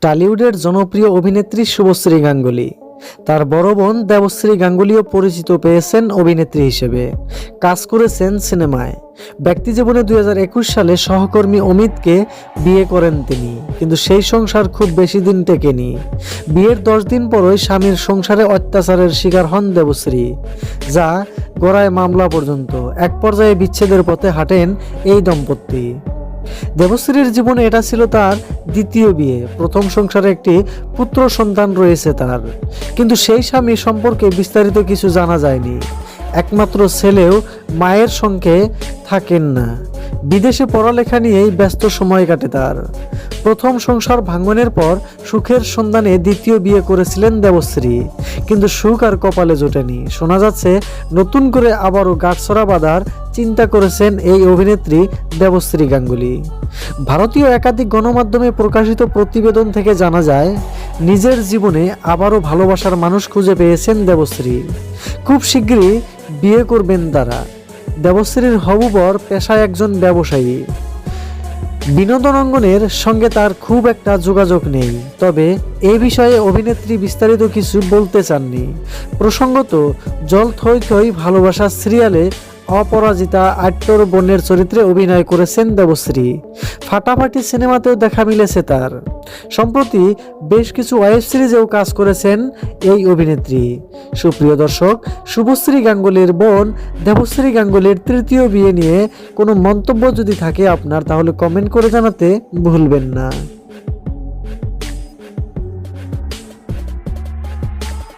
টলিউডের জনপ্রিয় অভিনেত্রী শুভশ্রী গাঙ্গুলী। তার বড় বোন দেবশ্রী গাঙ্গুলীও পরিচিত পেয়েছেন অভিনেত্রী হিসেবে। কাজ করেছেন সিনেমায়। ব্যক্তিজীবনে 2021 সালে সহকর্মী অমিতকে বিয়ে করেন তিনি, কিন্তু সেই সংসার খুব বেশি দিন টেকেনি। বিয়ের 10 দিন পরই স্বামীর সংসারে অত্যাচারের শিকার হন দেবশ্রী, যা গড়ায় মামলা পর্যন্ত। এক পর্যায়ে বিচ্ছেদের পথে হাঁটেন এই দম্পতি। দেবশ্রীর জীবনে এটা ছিল তার দ্বিতীয় বিয়ে। প্রথম সংসারে একটি পুত্র সন্তান রয়েছে তার, কিন্তু সেই স্বামী সম্পর্কে বিস্তারিত কিছু জানা যায়নি। একমাত্র ছেলেও মায়ের সঙ্গে থাকেন না। বিদেশে পড়ালেখা নিয়েই ব্যস্ত সময় কাটে তার। প্রথম সংসার ভাঙনের পর সুখের সন্ধানে দ্বিতীয় বিয়ে করেছিলেন দেবশ্রী, কিন্তু সুখ আর কপালে জোটেনি। শোনা যাচ্ছে নতুন করে আবারও গাঁটছড়া বাঁধার চিন্তা করেছেন এই অভিনেত্রী দেবশ্রী গাঙ্গুলী। ভারতীয় একাধিক গণমাধ্যমে প্রকাশিত প্রতিবেদন থেকে জানা যায়, নিজের জীবনে আবারও ভালোবাসার মানুষ খুঁজে পেয়েছেন দেবশ্রী। খুব শীঘ্রই বিয়ে করবেন তারা। দেবশ্রীর হবু বর পেশায় একজন ব্যবসায়ী। বিনোদন অঙ্গনের সঙ্গে তার খুব একটা যোগাযোগ নেই, তবে এই বিষয়ে অভিনেত্রী বিস্তারিত কিছু বলতে চাননি। প্রসঙ্গত, জল থই থই ভালোবাসা সিরিয়ালে অপরাজিতা আট্টর বোনের চরিত্রে অভিনয় করেছেন দেবশ্রী। ফাটাফাটি সিনেমাতেও দেখা মিলেছে তার। সম্প্রতি বেশ কিছু ওয়েব সিরিজেও কাজ করেছেন এই অভিনেত্রী। সুপ্রিয় দর্শক, শুভশ্রী গাঙ্গুলীর বোন দেবশ্রী গাঙ্গুলীর তৃতীয় বিয়ে নিয়ে কোনো মন্তব্য যদি থাকে আপনার, তাহলে কমেন্ট করে জানাতে ভুলবেন না।